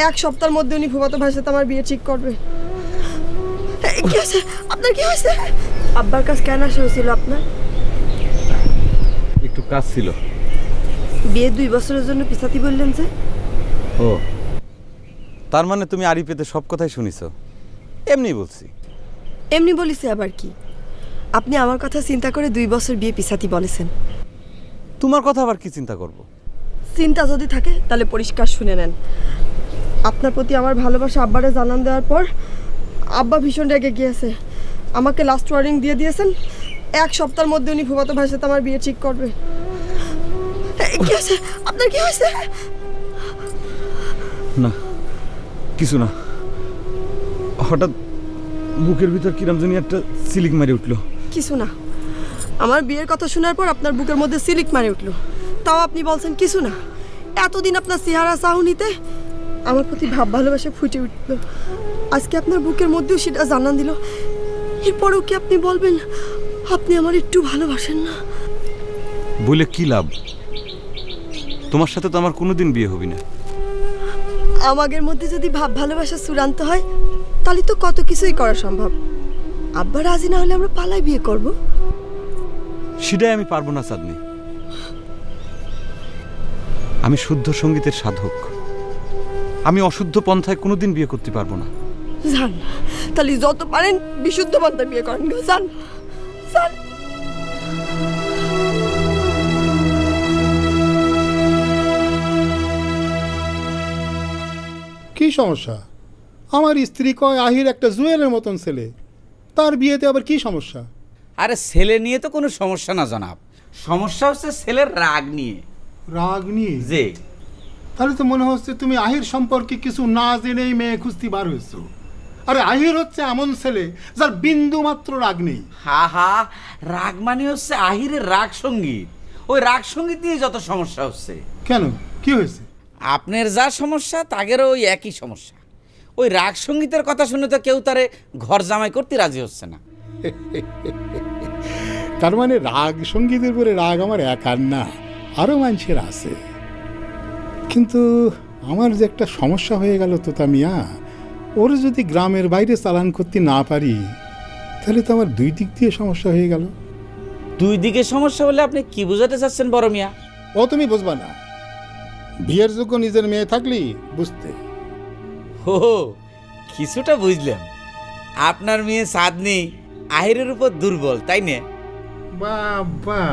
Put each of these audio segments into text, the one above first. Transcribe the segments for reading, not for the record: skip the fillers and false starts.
এক সপ্তাহের মধ্যে উনি ফুফাতো ভাইয়ের সাথে আমার বিয়ে ঠিক করবে। কি হয়েছে আপনার, কি হয়েছে? আব্বার কাছে কেন আসা হয়েছিল আপনার? একটু কাজ ছিল। বিয়ে 2 বছরের জন্য পিছাতি বললেন যে? ও, তার মানে তুমি আড়ি পেতে সব কথাই শুনিছ? এমনি বলছি। এমনি বলিছে আবার কি? আপনি আমার কথা চিন্তা করে 2 বছর বিয়ে পিছাতি বলেছেন। তোমার কথা আবার কি চিন্তা করব? চিন্তা যদি থাকে তাহলে পরিষ্কার শুনে নেন। আপনার প্রতি আমার ভালোবাসা আব্বারে জানান দেওয়ার পর আব্বা ভীষণ রেগে গিয়েছে। আমাকে লাস্ট ওয়ার্নিং দিয়ে দিয়েছেন, 1 সপ্তাহের মধ্যে উনি ফুফাতো ভাইয়ের সাথে আমার বিয়ে ঠিক করবে। কি হয়েছে আপনার, কি হয়েছে? না কিছু না, হঠাৎ বুকের ভিতর কিরম জানি একটা সিলিক মারি উঠলো। কিছু না? আমার বিয়ের কথা শোনার পর আপনার বুকের মধ্যে সিলিক মারি উঠলো, তাও আপনি বলছেন কিছু না? এতদিন আপনার চেহারা চাহনিতে আমার প্রতি ভাব ভালোবাসা ফুটে উঠলো, আজকে আপনার বুকের মধ্যেও সেটা জানান দিল। এরপরেও কি আপনি বলবেন আপনি আমার একটু ভালোবাসেন না? বলে কি লাভ? তোমার সাথে তো আমার কোনোদিন বিয়ে হবে না। আমাদের মধ্যে যদি ভাব ভালোবাসা চূড়ান্ত হয় তাহলে তো কত কিছুই করা সম্ভব। আব্বা রাজি না হলে আমরা পালাই বিয়ে করব। সেটাই আমি পারবো না চাঁদনি। আমি শুদ্ধ সঙ্গীতের সাধক, আমি অশুদ্ধ পন্থায় কোনোদিন বিয়ে করতে পারবো না। জান, তাহলে যত পারেন বিশুদ্ধ পন্থায় বিয়ে করেন। জান জান। কি সমস্যা? আমার স্ত্রী কয় আহির একটা জুয়েলের মতন ছেলে, তার বিয়েতে আবার কি সমস্যা? আরে ছেলে নিয়ে তো কোনো সমস্যা না জনাব, সমস্যা হচ্ছে ছেলের রাগ নিয়ে। রাগ নিয়ে? যে তাহলে তো মনে হচ্ছে তুমি আহির সম্পর্কে কিছু না জেনেই মেয়ে খুঁজতে বার হয়েছ। আরে আহির হচ্ছে এমন ছেলে যার বিন্দু মাত্র রাগ নেই। হা হা, রাগ মানে হচ্ছে আহিরের রাগ সঙ্গীত। ওই রাগ সঙ্গীত নিয়ে যত সমস্যা হচ্ছে। কেন, কি হয়েছে? আপনার যা সমস্যা তাগেরও ওই একই সমস্যা। ওই রাগ সঙ্গীতের কথা শুনে তো কেউ তারে ঘর জামাই করতে রাজি হচ্ছে না। তার মানে রাগ সঙ্গীতের উপরে রাগ আমার একার না, আরও মানুষের আছে। কিন্তু আমার যে একটা সমস্যা হয়ে গেল তোতা মিয়া, ওর যদি গ্রামের বাইরে চালান করতে না পারি তাহলে তো আমার 2 দিক দিয়ে সমস্যা হয়ে গেল। 2 দিকে সমস্যা বলে আপনি কি বোঝাতে চাচ্ছেন বড় মিয়া? ও তুমি বুঝবা না, বিয়ের যোগ্য নিজের মেয়ে থাকলি বুঝতে। ও, কিছুটা বুঝলাম। আপনার মেয়ে চাঁদনি আহিরের উপর দুর্বল, তাই না? বাবা,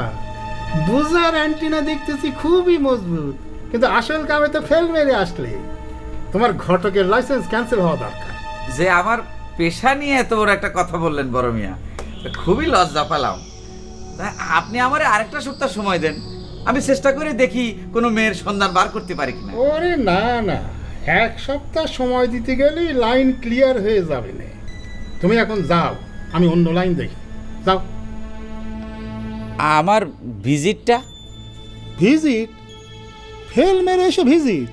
বুঝার অ্যান্টিনা দেখতেছি খুবই মজবুত, কিন্তু আসল কামে তো ফেল মেরে আসলে। তোমার ঘটকের লাইসেন্স ক্যান্সেল হওয়া দরকার। যে আমার পেশা নিয়ে এত বড় একটা কথা বললেন বড় মিয়া, খুবই লজ্জা পেলাম। আপনি আমার আরেকটা সপ্তাহ সময় দেন, আমি চেষ্টা করে দেখি কোনো মেয়ের সন্ধান বার করতে পারি কিনা। ওরে না না, 1 সপ্তাহ সময় দিতে গেলেই লাইন ক্লিয়ার হয়ে যাবে না। তুমি এখন যাও, আমি অন্য লাইন দেখি। যাও। আমার ভিজিটটা? ভিজিট? ফেল মেরে এসে ভিজিট?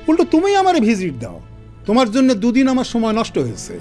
উল্টো তুমি আমারে ভিজিট দাও। তোমার জন্য 2 দিন আমার সময় নষ্ট হয়েছে।